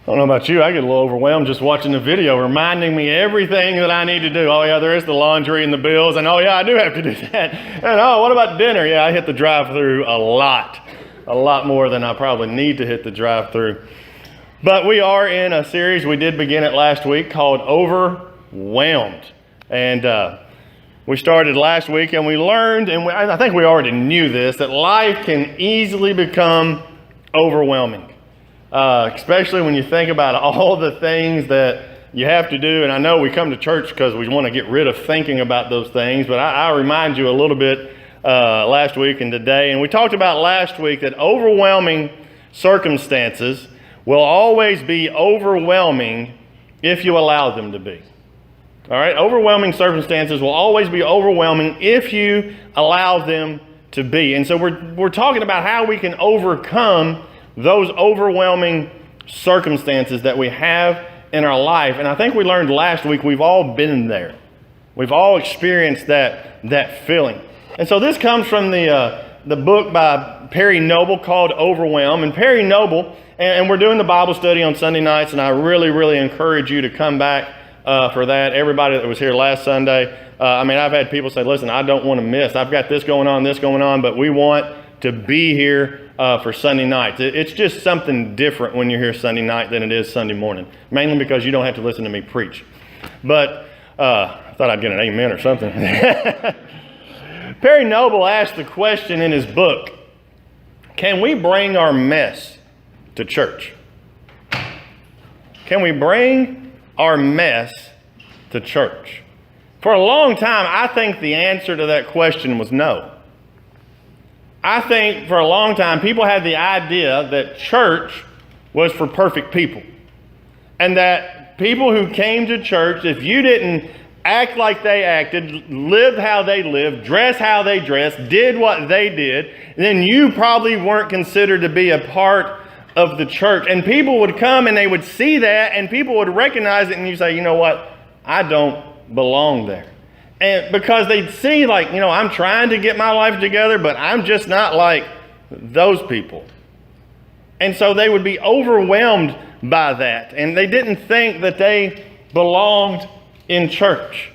don't know about you, I get a little overwhelmed just watching the video, reminding me everything that I need to do. Oh yeah, there is the laundry and the bills, and oh yeah, I do have to do that. And oh, what about dinner? Yeah, I hit the drive-through a lot more than I probably need to hit the drive-through. But we are in a series, we did begin it last week, called Overwhelmed. And we started last week and we learned, and I think we already knew this, that life can easily become overwhelming. Especially when you think about all the things that you have to do. And I know we come to church because we want to get rid of thinking about those things, but I remind you a little bit last week and today. And we talked about last week that overwhelming circumstances will always be overwhelming if you allow them to be. All right, overwhelming circumstances will always be overwhelming if you allow them to be. And so we're talking about how we can overcome those overwhelming circumstances that we have in our life. And I think we learned last week we've all been there. We've all experienced that feeling. And so this comes from the book by Perry Noble called Overwhelm. And Perry Noble, and we're doing the Bible study on Sunday nights, and I really encourage you to come back for that. Everybody that was here last Sunday, I've had people say, listen, I don't want to miss. I've got this going on, but we want to be here for Sunday nights. It's just something different when you're here Sunday night than it is Sunday morning, mainly because you don't have to listen to me preach. But I thought I'd get an amen or something. Perry Noble asked the question in his book, can we bring our mess to church? Can we bring our mess to church? For a long time, I think the answer to that question was no. I think for a long time, people had the idea that church was for perfect people. And that people who came to church, if you didn't act like they acted, lived how they lived, dressed how they dressed, did what they did, then you probably weren't considered to be a part of the church. And people would come and they would see that and people would recognize it and you say, you know what, I don't belong there. And because they'd see I'm trying to get my life together, but I'm just not like those people. And so they would be overwhelmed by that. And they didn't think that they belonged in church.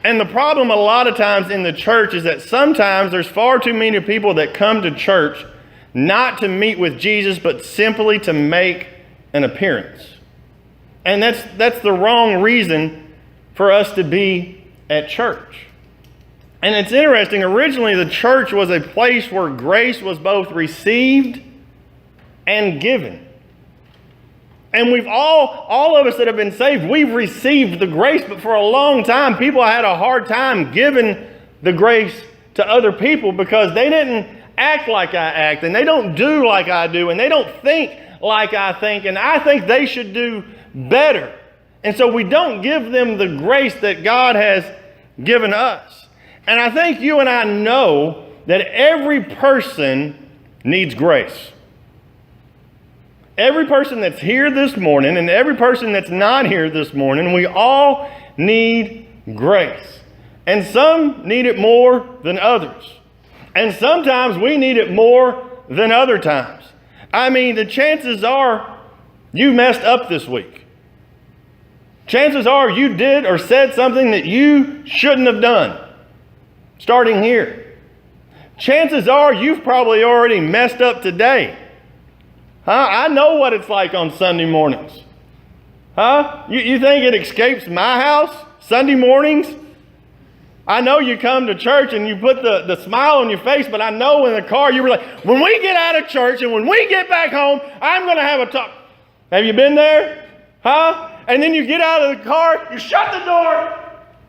And the problem a lot of times in the church is that sometimes there's far too many people that come to church not to meet with Jesus, but simply to make an appearance. And that's the wrong reason for us to be at church. And it's interesting, originally the church was a place where grace was both received and given. And we've all of us that have been saved, we've received the grace, but for a long time people had a hard time giving the grace to other people because they didn't act like I act, and they don't do like I do, and they don't think like I think, and I think they should do better. And so we don't give them the grace that God has given us. And I think you and I know that every person needs grace. Every person that's here this morning and every person that's not here this morning, we all need grace. And some need it more than others. And sometimes we need it more than other times. The chances are you messed up this week. Chances are you did or said something that you shouldn't have done, starting here. Chances are you've probably already messed up today. I know what it's like on Sunday mornings. You think it escapes my house Sunday mornings? I know you come to church and you put the smile on your face, but I know in the car you were like, when we get out of church and when we get back home, I'm going to have a talk. Have you been there? And then you get out of the car, you shut the door.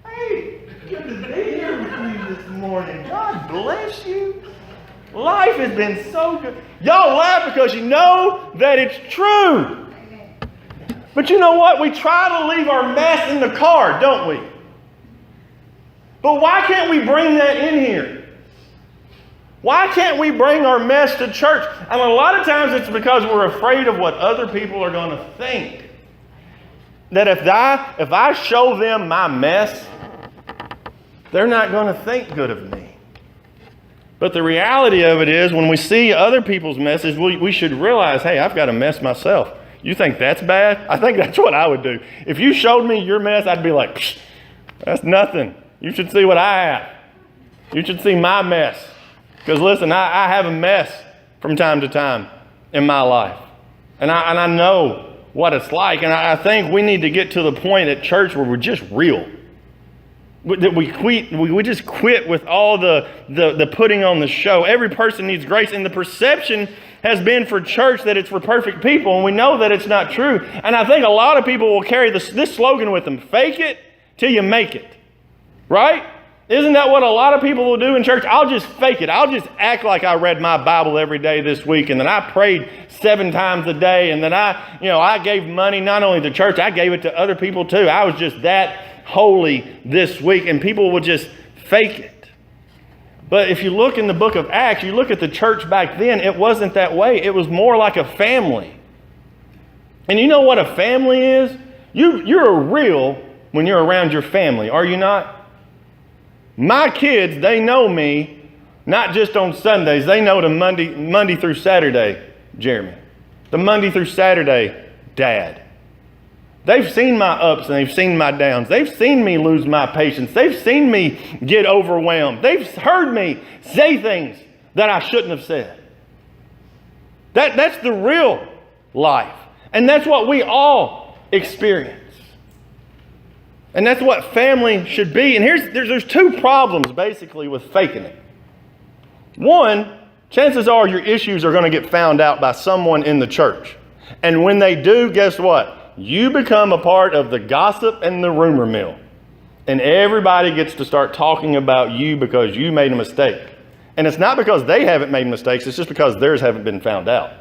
Hey, good to be here with you this morning. God bless you. Life has been so good. Y'all laugh because you know that it's true. But you know what? We try to leave our mess in the car, don't we? But why can't we bring that in here? Why can't we bring our mess to church? A lot of times it's because we're afraid of what other people are going to think. That if I show them my mess, they're not going to think good of me. But the reality of it is when we see other people's messes, we should realize, hey, I've got a mess myself. You think that's bad? I think that's what I would do. If you showed me your mess, I'd be like, psh, that's nothing. You should see what I have. You should see my mess. Because listen, I have a mess from time to time in my life. And I know what it's like. And I think we need to get to the point at church where we're just real. That we just quit with all the putting on the show. Every person needs grace. And the perception has been for church that it's for perfect people. And we know that it's not true. And I think a lot of people will carry this slogan with them. Fake it till you make it. Right? Isn't that what a lot of people will do in church? I'll just fake it. I'll just act like I read my Bible every day this week, and then I prayed 7 times a day, and then I gave money not only to church, I gave it to other people too. I was just that holy this week, and people will just fake it. But if you look in the book of Acts, you look at the church back then, it wasn't that way. It was more like a family. And you know what a family is? You're real when you're around your family, are you not? My kids, they know me, not just on Sundays. They know the Monday through Saturday, Jeremy. The Monday through Saturday, Dad. They've seen my ups and they've seen my downs. They've seen me lose my patience. They've seen me get overwhelmed. They've heard me say things that I shouldn't have said. That's the real life. And that's what we all experience. And that's what family should be. And there's 2 problems basically with faking it. One, chances are your issues are going to get found out by someone in the church. And when they do, guess what? You become a part of the gossip and the rumor mill. And everybody gets to start talking about you because you made a mistake. And it's not because they haven't made mistakes, it's just because theirs haven't been found out.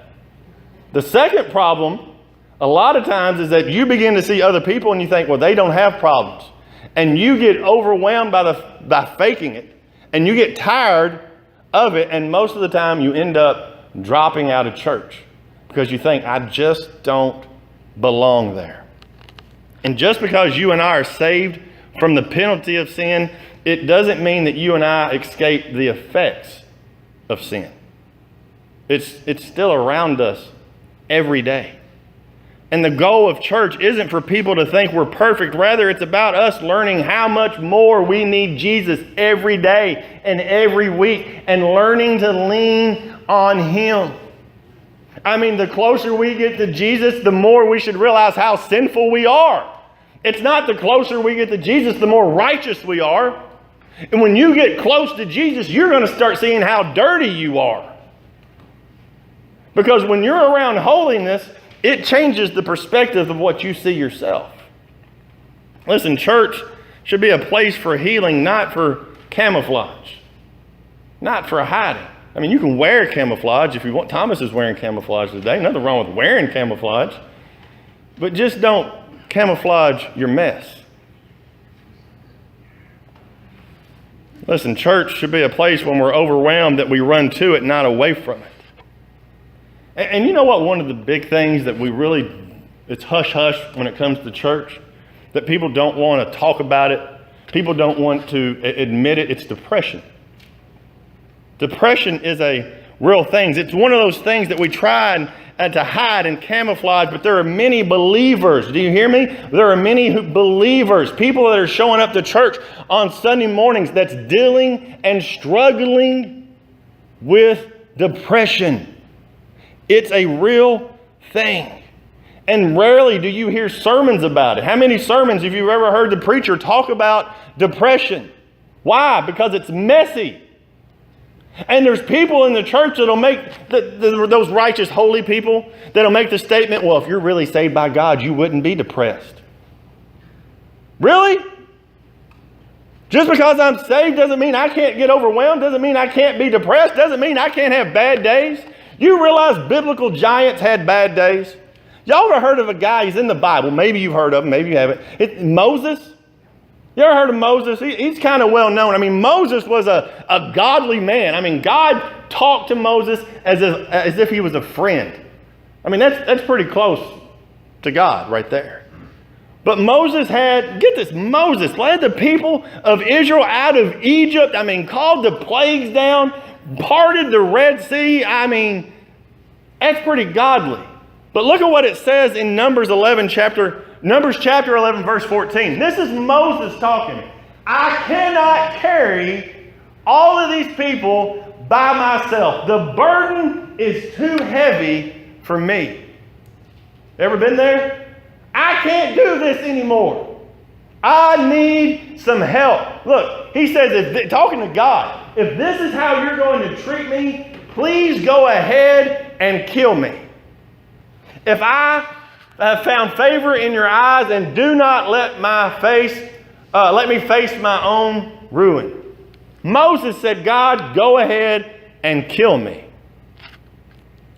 The second problem, a lot of times, is that you begin to see other people and you think, well, they don't have problems. And you get overwhelmed by faking it. And you get tired of it. And most of the time you end up dropping out of church because you think, I just don't belong there. And just because you and I are saved from the penalty of sin, it doesn't mean that you and I escape the effects of sin. It's still around us every day. And the goal of church isn't for people to think we're perfect. Rather, it's about us learning how much more we need Jesus every day and every week and learning to lean on Him. I mean, the closer we get to Jesus, the more we should realize how sinful we are. It's not the closer we get to Jesus, the more righteous we are. And when you get close to Jesus, you're going to start seeing how dirty you are. Because when you're around holiness, it changes the perspective of what you see yourself. Listen, church should be a place for healing, not for camouflage. Not for hiding. I mean, you can wear camouflage if you want. Thomas is wearing camouflage today. Nothing wrong with wearing camouflage. But just don't camouflage your mess. Listen, church should be a place when we're overwhelmed that we run to it, not away from it. And you know what? One of the big things that it's hush-hush when it comes to church, that people don't want to talk about it. People don't want to admit it. It's depression. Depression is a real thing. It's one of those things that we try to hide and camouflage, but there are many believers. Do you hear me? There are many believers, people that are showing up to church on Sunday mornings that's dealing and struggling with depression. It's a real thing. And rarely do you hear sermons about it. How many sermons have you ever heard the preacher talk about depression? Why? Because it's messy. And there's people in the church that'll make, those righteous, holy people, that'll make the statement, well, if you're really saved by God, you wouldn't be depressed. Really? Just because I'm saved doesn't mean I can't get overwhelmed, doesn't mean I can't be depressed, doesn't mean I can't have bad days. You realize biblical giants had bad days? Y'all ever heard of a guy, he's in the Bible, maybe you've heard of him, maybe you haven't. Moses? You ever heard of Moses? He's kind of well known. I mean, Moses was a godly man. I mean, God talked to Moses as if he was a friend. I mean, that's pretty close to God right there. But Moses Moses led the people of Israel out of Egypt. I mean, called the plagues down, parted the Red Sea. I mean, that's pretty godly. But look at what it says in Numbers chapter 11, verse 14. This is Moses talking. I cannot carry all of these people by myself. The burden is too heavy for me. Ever been there? I can't do this anymore. I need some help. Look, he says, talking to God, if this is how you're going to treat me, please go ahead and kill me. If I have found favor in your eyes, and do not let me face my own ruin. Moses said, God, go ahead and kill me.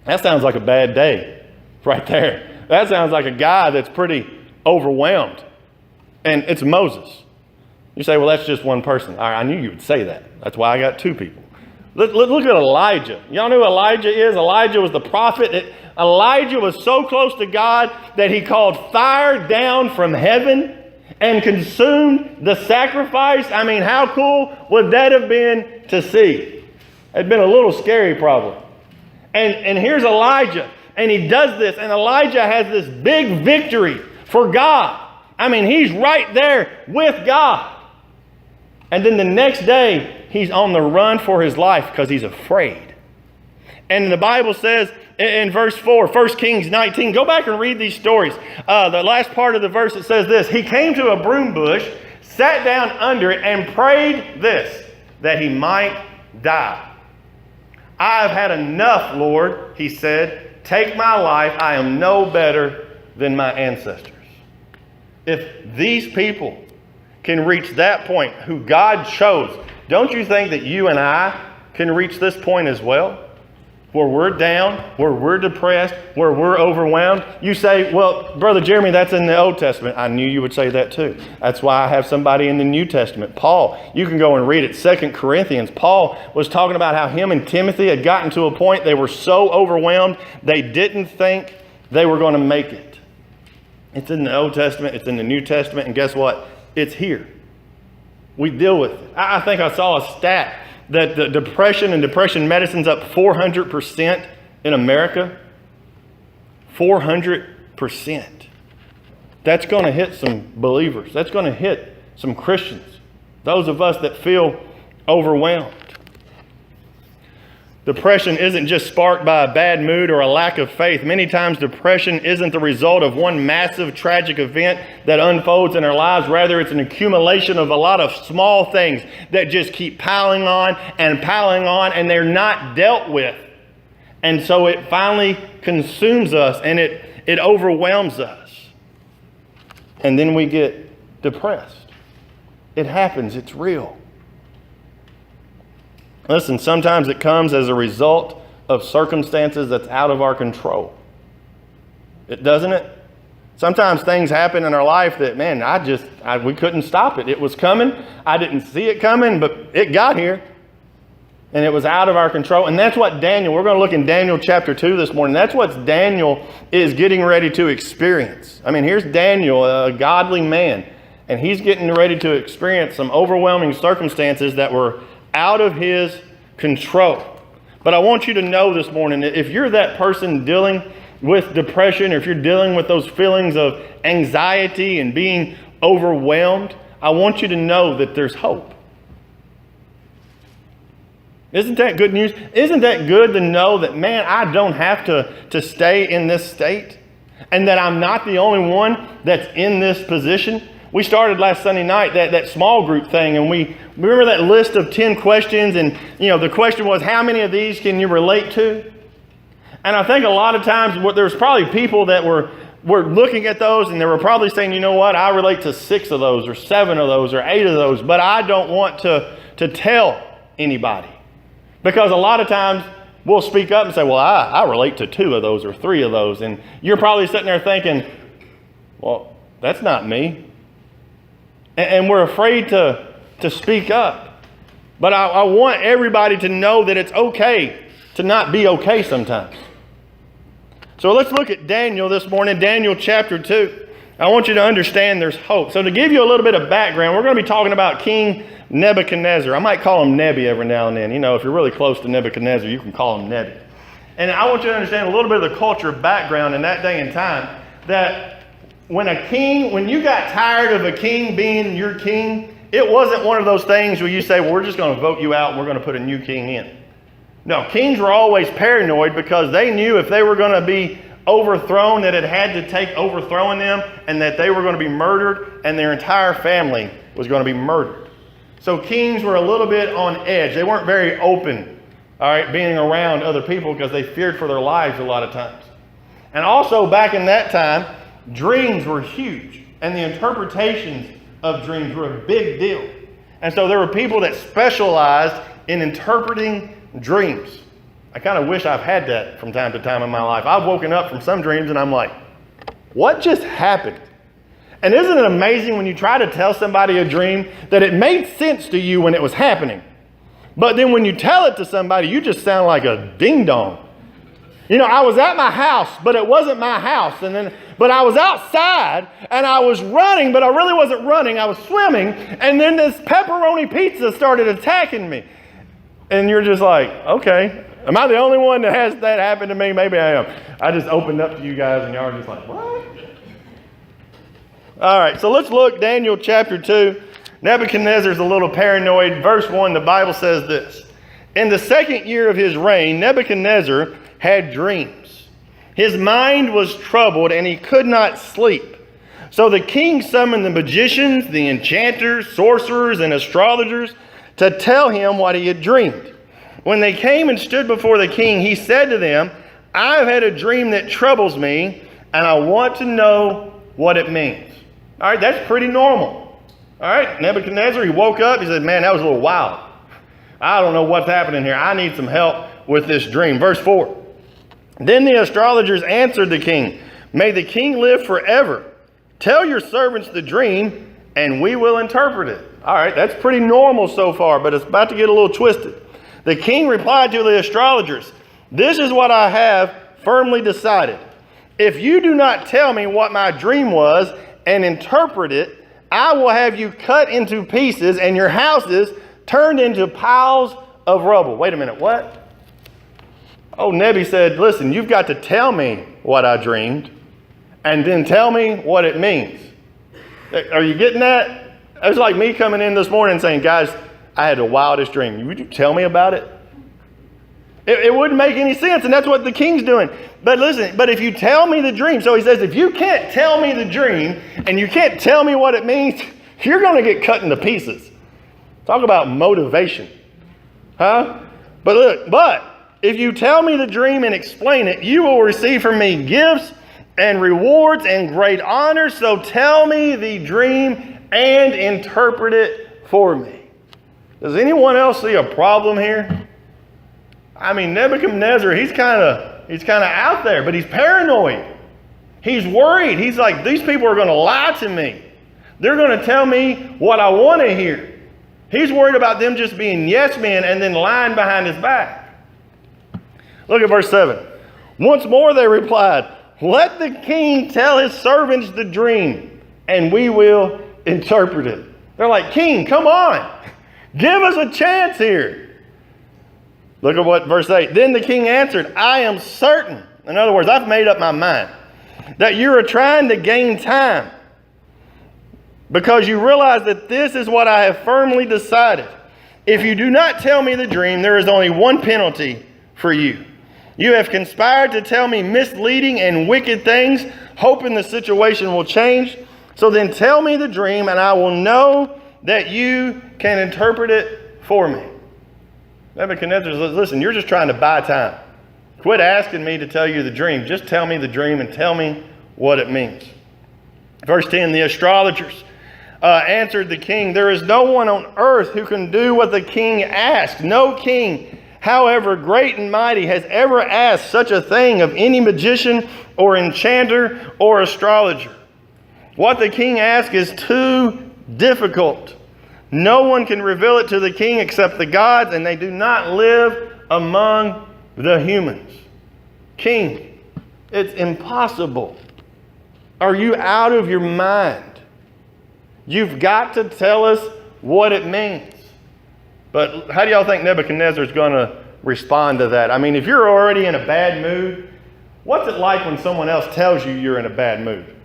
That sounds like a bad day right there. That sounds like a guy that's pretty overwhelmed. And it's Moses. You say, well, that's just one person. I knew you would say that. That's why I got two people. Look at Elijah. Y'all know who Elijah is? Elijah was the prophet. Elijah was so close to God that he called fire down from heaven and consumed the sacrifice. I mean, how cool would that have been to see? It'd been a little scary probably. And here's Elijah, and he does this, and Elijah has this big victory for God. I mean, he's right there with God. And then the next day, he's on the run for his life because he's afraid. And the Bible says in verse 4, 1 Kings 19, go back and read these stories. The last part of the verse, it says this: he came to a broom bush, sat down under it, and prayed this, that he might die. I have had enough, Lord, he said. Take my life. I am no better than my ancestors. If these people can reach that point, who God chose, don't you think that you and I can reach this point as well? Where we're down, where we're depressed, where we're overwhelmed. You say, well, Brother Jeremy, that's in the Old Testament. I knew you would say that too. That's why I have somebody in the New Testament. Paul, you can go and read it. 2 Corinthians. Paul was talking about how him and Timothy had gotten to a point they were so overwhelmed they didn't think they were going to make it. It's in the Old Testament. It's in the New Testament. And guess what? It's here. We deal with it. I think I saw a stat that the depression and depression medicine's up 400% in America. 400%. That's going to hit some believers. That's going to hit some Christians. Those of us that feel overwhelmed. Depression isn't just sparked by a bad mood or a lack of faith. Many times depression isn't the result of one massive tragic event that unfolds in our lives. Rather, it's an accumulation of a lot of small things that just keep piling on, and they're not dealt with. And so it finally consumes us, and it overwhelms us. And then we get depressed. It happens. It's real. Listen, sometimes it comes as a result of circumstances that's out of our control. It doesn't it? Sometimes things happen in our life that, man, we couldn't stop it. It was coming. I didn't see it coming, but it got here. And it was out of our control. And that's what Daniel, we're going to look in Daniel chapter 2 this morning. That's what Daniel is getting ready to experience. I mean, here's Daniel, a godly man, and he's getting ready to experience some overwhelming circumstances that were out of his control. But I want you to know this morning that if you're that person dealing with depression, or if you're dealing with those feelings of anxiety and being overwhelmed, I want you to know that there's hope. Isn't that good news? Isn't that good to know that, man, I don't have to stay in this state, and that I'm not the only one that's in this position? We started last Sunday night that small group thing, and we remember that list of 10 questions, and the question was, how many of these can you relate to? And I think a lot of times there's probably people that were looking at those, and they were probably saying, you know what, I relate to 6 of those, or 7 of those, or 8 of those, but I don't want to tell anybody. Because a lot of times we'll speak up and say, well, I relate to 2 of those or 3 of those, and you're probably sitting there thinking, well, that's not me. And we're afraid to speak up. But I want everybody to know that it's okay to not be okay sometimes. So let's look at Daniel this morning, Daniel chapter 2. I want you to understand there's hope. So to give you a little bit of background, we're going to be talking about King Nebuchadnezzar. I might call him Nebi every now and then. If you're really close to Nebuchadnezzar, you can call him Nebi. And I want you to understand a little bit of the culture background in that day and time, that when you got tired of a king being your king, it wasn't one of those things where you say, well, we're just going to vote you out and we're going to put a new king in. No, kings were always paranoid because they knew if they were going to be overthrown, that it had to take overthrowing them, and that they were going to be murdered and their entire family was going to be murdered. So kings were a little bit on edge. They weren't very open, all right, being around other people because they feared for their lives a lot of times. And also back in that time, dreams were huge, and the interpretations of dreams were a big deal. And so there were people that specialized in interpreting dreams. I kind of wish I've had that from time to time in my life. I've woken up from some dreams and I'm like, what just happened? And isn't it amazing when you try to tell somebody a dream that it made sense to you when it was happening, but then when you tell it to somebody, you just sound like a ding-dong. You know, I was at my house, but it wasn't my house. But I was outside and I was running, but I really wasn't running. I was swimming. And then this pepperoni pizza started attacking me. And you're just like, okay, am I the only one that has that happen to me? Maybe I am. I just opened up to you guys and y'all are just like, what? All right, so let's look, Daniel chapter 2. Nebuchadnezzar's a little paranoid. Verse 1, the Bible says this. In the second year of his reign, Nebuchadnezzar had dreams. His mind was troubled and he could not sleep. So the king summoned the magicians, the enchanters, sorcerers, and astrologers to tell him what he had dreamed. When they came and stood before the king, he said to them, I've had a dream that troubles me, and I want to know what it means. All right, that's pretty normal. All right, Nebuchadnezzar, he woke up, he said, man, that was a little wild. I don't know what's happening here. I need some help with this dream. Verse 4. Then the astrologers answered the king, may the king live forever. Tell your servants the dream, and we will interpret it. All right, that's pretty normal so far, but it's about to get a little twisted. The king replied to the astrologers, this is what I have firmly decided. If you do not tell me what my dream was and interpret it, I will have you cut into pieces and your houses turned into piles of rubble. Wait a minute, what? Oh, Nebi said, listen, you've got to tell me what I dreamed and then tell me what it means. Are you getting that? It was like me coming in this morning and saying, guys, I had the wildest dream. Would you tell me about it? It wouldn't make any sense, and that's what the king's doing. But listen, but if you tell me the dream, so he says, if you can't tell me the dream and you can't tell me what it means, you're going to get cut into pieces. Talk about motivation. Huh? But if you tell me the dream and explain it, you will receive from me gifts and rewards and great honor. So tell me the dream and interpret it for me. Does anyone else see a problem here? I mean, Nebuchadnezzar, he's kind of out there, but he's paranoid. He's worried. He's like, these people are going to lie to me. They're going to tell me what I want to hear. He's worried about them just being yes men and then lying behind his back. Look at verse 7. Once more they replied, let the king tell his servants the dream, and we will interpret it. They're like, king, come on. Give us a chance here. Look at what verse 8. Then the king answered, I am certain. In other words, I've made up my mind that you are trying to gain time because you realize that this is what I have firmly decided. If you do not tell me the dream, there is only one penalty for you. You have conspired to tell me misleading and wicked things, hoping the situation will change. So then tell me the dream, and I will know that you can interpret it for me. Nebuchadnezzar says, listen, you're just trying to buy time. Quit asking me to tell you the dream. Just tell me the dream and tell me what it means. Verse 10, the astrologers answered the king, there is no one on earth who can do what the king asked. No king, however great and mighty, has ever asked such a thing of any magician or enchanter or astrologer. What the king asked is too difficult. No one can reveal it to the king except the gods, and they do not live among the humans. King, it's impossible. Are you out of your mind? You've got to tell us what it means. But how do y'all think Nebuchadnezzar is going to respond to that. I mean, if you're already in a bad mood, what's it like when someone else tells you you're in a bad mood?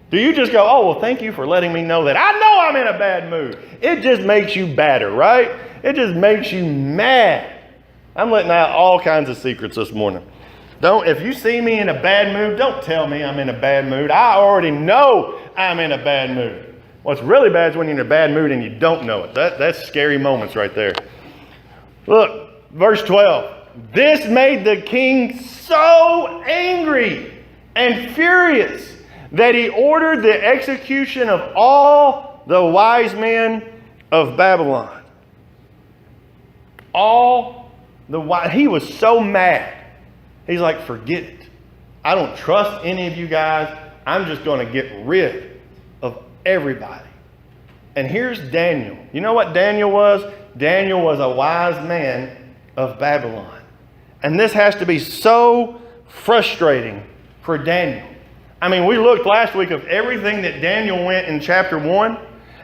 Do you just go, oh, well, thank you for letting me know that. I know I'm in a bad mood. It just makes you badder, right? It just makes you mad. I'm letting out all kinds of secrets this morning. If you see me in a bad mood, don't tell me I'm in a bad mood. I already know I'm in a bad mood. What's really bad is when you're in a bad mood and you don't know it. That's scary moments right there. Look, verse 12. This made the king so angry and furious that he ordered the execution of all the wise men of Babylon. He was so mad. He's like, forget it. I don't trust any of you guys. I'm just going to get rid of everybody. And here's Daniel. You know what Daniel was? Daniel was a wise man of Babylon. And this has to be so frustrating for Daniel. I mean, we looked last week of everything that Daniel went in chapter 1.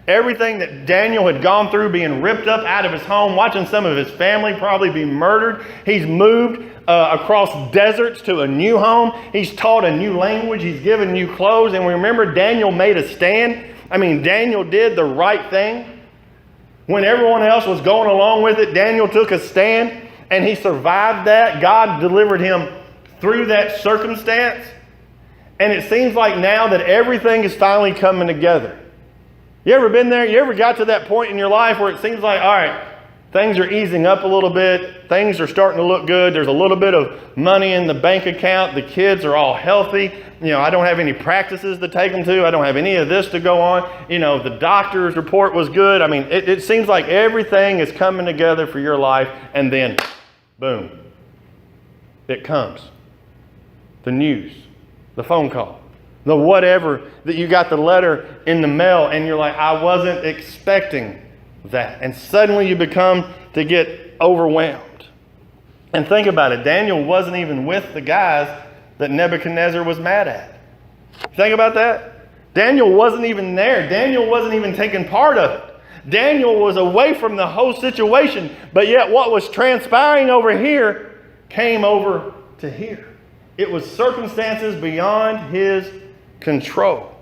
Everything that Daniel had gone through, being ripped up out of his home, watching some of his family probably be murdered. He's moved across deserts to a new home. He's taught a new language. He's given new clothes. And we remember Daniel made a stand. I mean, Daniel did the right thing. When everyone else was going along with it, Daniel took a stand and he survived that. God delivered him through that circumstance. And it seems like now that everything is finally coming together. You ever been there? You ever got to that point in your life where it seems like, all right, things are easing up a little bit. Things are starting to look good. There's a little bit of money in the bank account. The kids are all healthy. I don't have any practices to take them to. I don't have any of this to go on. The doctor's report was good. I mean, it seems like everything is coming together for your life. And then, boom, it comes. The news, the phone call, the whatever, that you got the letter in the mail and you're like, I wasn't expecting that. And suddenly you become to get overwhelmed. And think about it. Daniel wasn't even with the guys that Nebuchadnezzar was mad at. Think about that. Daniel wasn't even there. Daniel wasn't even taking part of it. Daniel was away from the whole situation. But yet what was transpiring over here came over to here. It was circumstances beyond his control.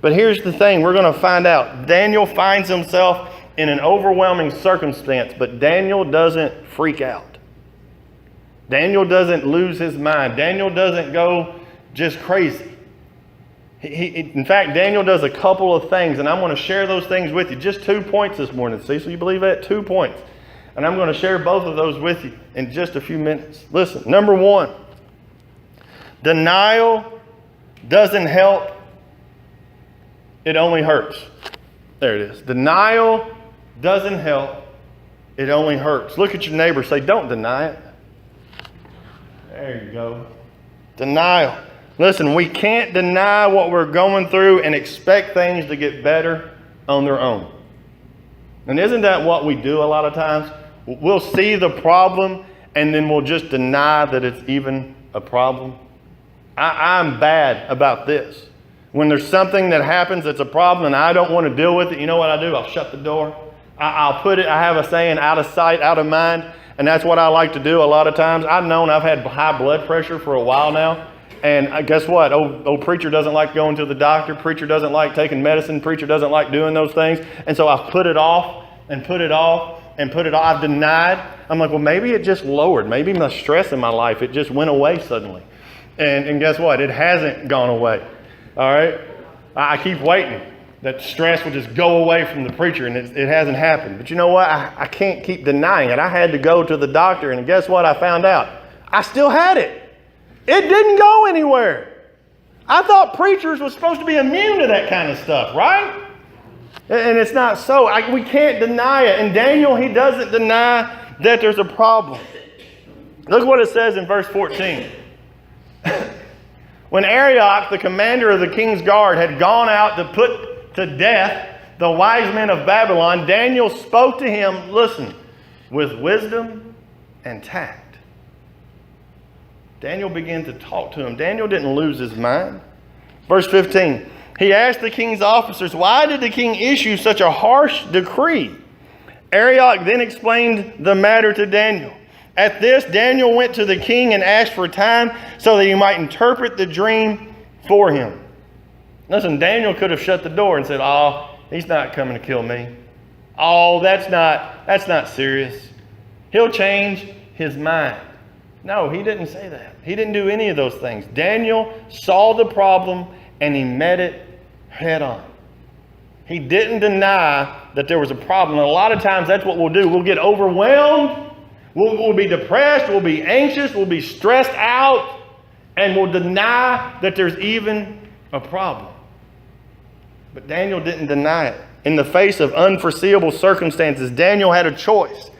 But here's the thing. We're going to find out. Daniel finds himself in an overwhelming circumstance, but Daniel doesn't freak out. Daniel doesn't lose his mind. Daniel doesn't go just crazy. In fact, Daniel does a couple of things, and I'm going to share those things with you. Just 2 points this morning. Cecil, you believe that? 2 points. And I'm going to share both of those with you in just a few minutes. Listen, number one, denial doesn't help. It only hurts. There it is. Denial doesn't help. It only hurts. Look at your neighbor. Say, don't deny it. There you go. Denial. Listen, we can't deny what we're going through and expect things to get better on their own. And isn't that what we do a lot of times? We'll see the problem and then we'll just deny that it's even a problem. I'm bad about this. When there's something that happens that's a problem and I don't want to deal with it, you know what I do? I'll shut the door. I'll put it, I have a saying, out of sight, out of mind. And that's what I like to do a lot of times. I've known I've had high blood pressure for a while now. And guess what? Old preacher doesn't like going to the doctor. Preacher doesn't like taking medicine. Preacher doesn't like doing those things. And so I've put it off and put it off and put it off. I've denied. I'm like, well, maybe it just lowered. Maybe the stress in my life, it just went away suddenly. And guess what? It hasn't gone away. All right? I keep waiting that stress will just go away from the preacher, and it hasn't happened. But you know what? I can't keep denying it. I had to go to the doctor, and guess what I found out? I still had it. It didn't go anywhere. I thought preachers were supposed to be immune to that kind of stuff, right? And it's not so. We can't deny it. And Daniel, he doesn't deny that there's a problem. Look what it says in verse 14. When Arioch, the commander of the king's guard, had gone out to put to death the wise men of Babylon, Daniel spoke to him, listen, with wisdom and tact. Daniel began to talk to him. Daniel didn't lose his mind. Verse 15, he asked the king's officers, why did the king issue such a harsh decree? Arioch then explained the matter to Daniel. At this, Daniel went to the king and asked for time so that he might interpret the dream for him. Listen, Daniel could have shut the door and said, "Oh, he's not coming to kill me. Oh, that's not serious. He'll change his mind." No, he didn't say that. He didn't do any of those things. Daniel saw the problem and he met it head on. He didn't deny that there was a problem. And a lot of times that's what we'll do. We'll get overwhelmed. We'll be depressed. We'll be anxious. We'll be stressed out. And we'll deny that there's even a problem. But Daniel didn't deny it. In the face of unforeseeable circumstances, Daniel had a choice.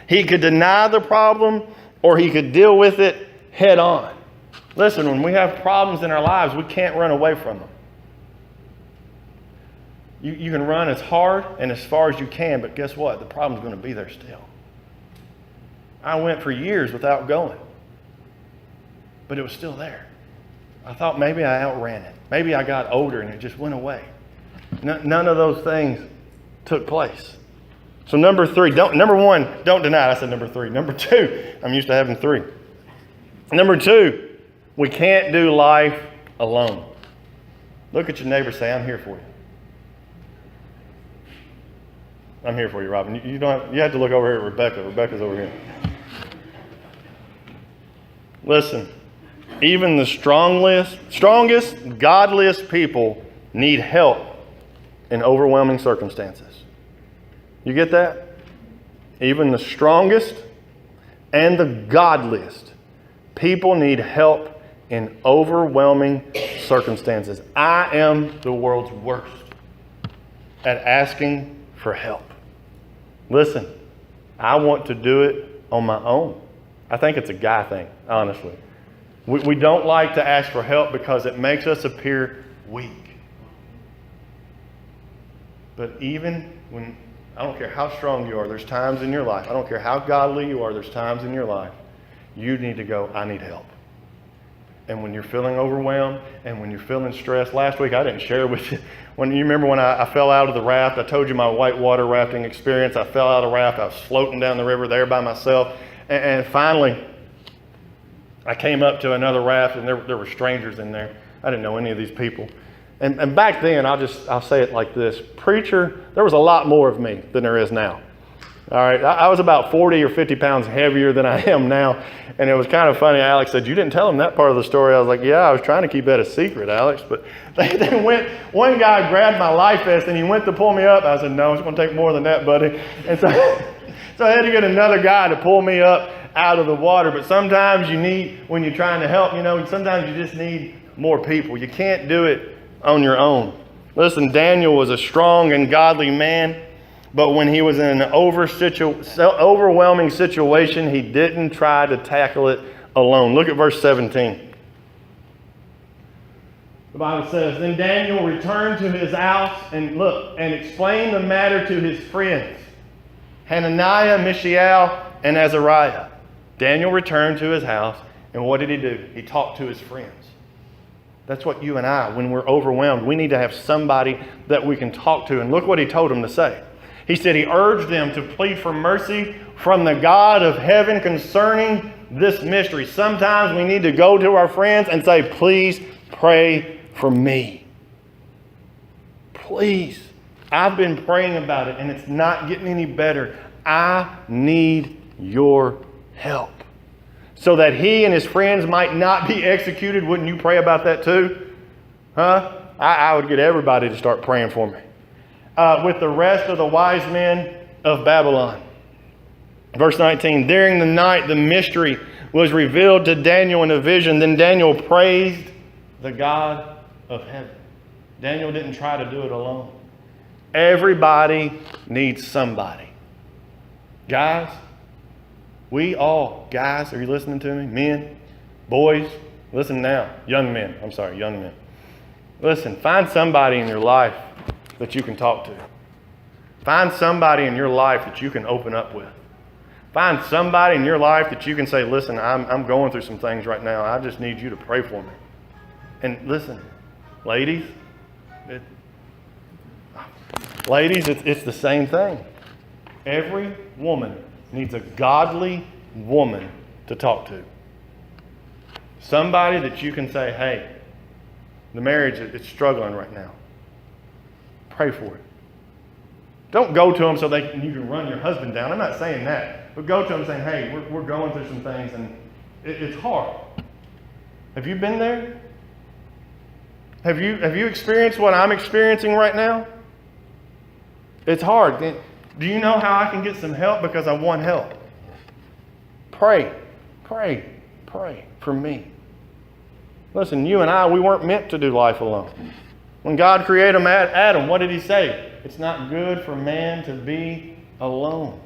He could deny the problem or he could deal with it head on. Listen, when we have problems in our lives, we can't run away from them. You can run as hard and as far as you can, but guess what? The problem's going to be there still. I went for years without going, but it was still there. I thought maybe I outran it. Maybe I got older and it just went away. None of those things took place. So number one, don't deny it. I said number three. Number two, I'm used to having three. Number two, we can't do life alone. Look at your neighbor, say, "I'm here for you." I'm here for you, Robin. You have to look over here at Rebecca. Rebecca's over here. Listen, even the strongest, godliest people need help in overwhelming circumstances. You get that? Even the strongest and the godliest people need help in overwhelming circumstances. I am the world's worst at asking for help. Listen, I want to do it on my own. I think it's a guy thing, honestly. We don't like to ask for help because it makes us appear weak. But even when, I don't care how strong you are, there's times in your life, I don't care how godly you are, there's times in your life, you need to go, "I need help." And when you're feeling overwhelmed and when you're feeling stressed, last week I didn't share with you, when you remember when I fell out of the raft, I told you my whitewater rafting experience. I fell out of the raft, I was floating down the river there by myself, and finally I came up to another raft and there were strangers in there. I didn't know any of these people. And back then, I'll say it like this. Preacher, there was a lot more of me than there is now. All right, I was about 40 or 50 pounds heavier than I am now. And it was kind of funny. Alex said, "You didn't tell him that part of the story." I was like, "Yeah, I was trying to keep that a secret, Alex." But they went, one guy grabbed my life vest and he went to pull me up. I said, "No, it's going to take more than that, buddy." And so I had to get another guy to pull me up out of the water. But sometimes you need, when you're trying to help, sometimes you just need more people. You can't do it on your own. Listen, Daniel was a strong and godly man, but when he was in an overwhelming situation, he didn't try to tackle it alone. Look at verse 17. The Bible says, "Then Daniel returned to his house and explained the matter to his friends, Hananiah, Mishael, and Azariah." Daniel returned to his house, and what did he do? He talked to his friends. That's what you and I, when we're overwhelmed, we need to have somebody that we can talk to. And look what he told them to say. He said he urged them to plead for mercy from the God of heaven concerning this mystery. Sometimes we need to go to our friends and say, "Please pray for me. Please. I've been praying about it and it's not getting any better. I need your help." So that he and his friends might not be executed. Wouldn't you pray about that too? Huh? I would get everybody to start praying for me. With the rest of the wise men of Babylon. Verse 19, "During the night the mystery was revealed to Daniel in a vision. Then Daniel praised the God of heaven." Daniel didn't try to do it alone. Everybody needs somebody. Guys, guys, are you listening to me? Men, boys, listen now. Young men. Listen, find somebody in your life that you can talk to. Find somebody in your life that you can open up with. Find somebody in your life that you can say, "Listen, I'm going through some things right now. I just need you to pray for me." And listen, ladies, it's the same thing. Every woman needs a godly woman to talk to. Somebody that you can say, hey, the marriage is struggling right now. Pray for it. Don't go to them so you can run your husband down. I'm not saying that. But go to them saying, hey, we're going through some things and it's hard. Have you been there? Have you experienced what I'm experiencing right now? It's hard. Do you know how I can get some help? Because I want help. Pray for me. Listen, you and I, we weren't meant to do life alone. When God created Adam, what did he say? It's not good for man to be alone.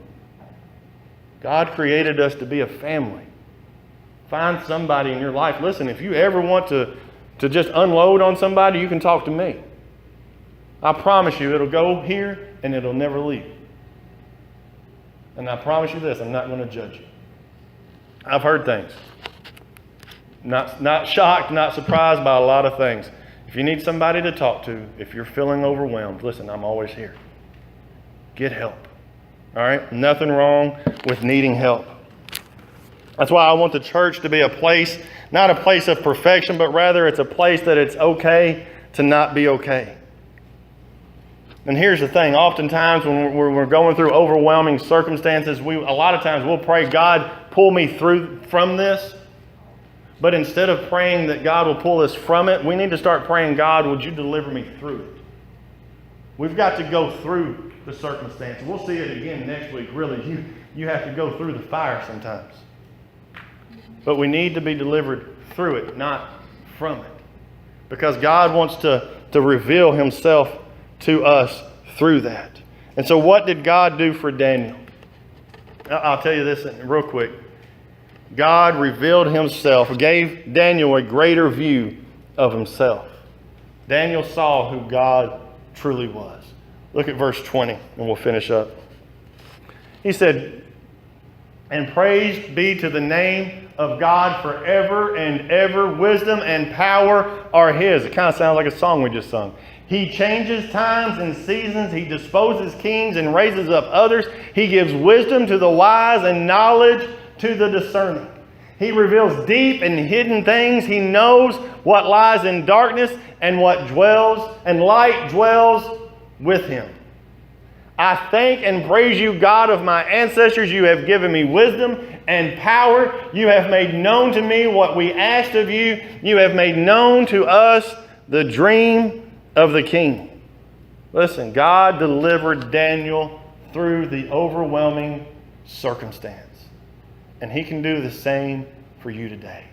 God created us to be a family. Find somebody in your life. Listen, if you ever want to just unload on somebody, you can talk to me. I promise you, it'll go here and it'll never leave. And I promise you this, I'm not going to judge you. I've heard things. Not shocked, not surprised by a lot of things. If you need somebody to talk to, if you're feeling overwhelmed, listen, I'm always here. Get help. All right? Nothing wrong with needing help. That's why I want the church to be a place, not a place of perfection, but rather it's a place that it's okay to not be okay. And here's the thing. Oftentimes when we're going through overwhelming circumstances, a lot of times we'll pray, God, pull me through from this. But instead of praying that God will pull us from it, we need to start praying, God, would you deliver me through it? We've got to go through the circumstance. We'll see it again next week. Really, you have to go through the fire sometimes. But we need to be delivered through it, not from it. Because God wants to reveal himself to us through that. And so what did God do for Daniel? I'll tell you this real quick. God revealed himself, gave Daniel a greater view of himself. Daniel saw who God truly was. Look at verse 20 and we'll finish up. He said, and praise be to the name of God forever and ever. Wisdom and power are his. It kind of sounds like a song we just sung. He changes times and seasons. He disposes kings and raises up others. He gives wisdom to the wise and knowledge to the discerning. He reveals deep and hidden things. He knows what lies in darkness and what dwells, and light dwells with him. I thank and praise you, God of my ancestors. You have given me wisdom and power. You have made known to me what we asked of you. You have made known to us the dream of the king. Listen, God delivered Daniel through the overwhelming circumstance. And he can do the same for you today.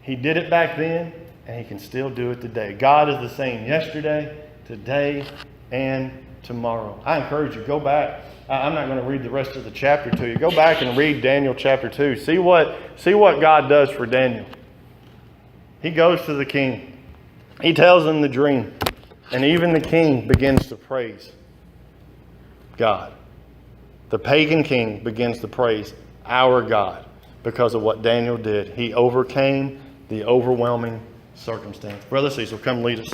He did it back then, and he can still do it today. God is the same yesterday, today, and tomorrow. I encourage you, go back. I'm not going to read the rest of the chapter to you. Go back and read Daniel chapter 2. See what God does for Daniel. He goes to the king. He tells him the dream. And even the king begins to praise God. The pagan king begins to praise our God because of what Daniel did. He overcame the overwhelming circumstance. Brother Cecil, come lead us.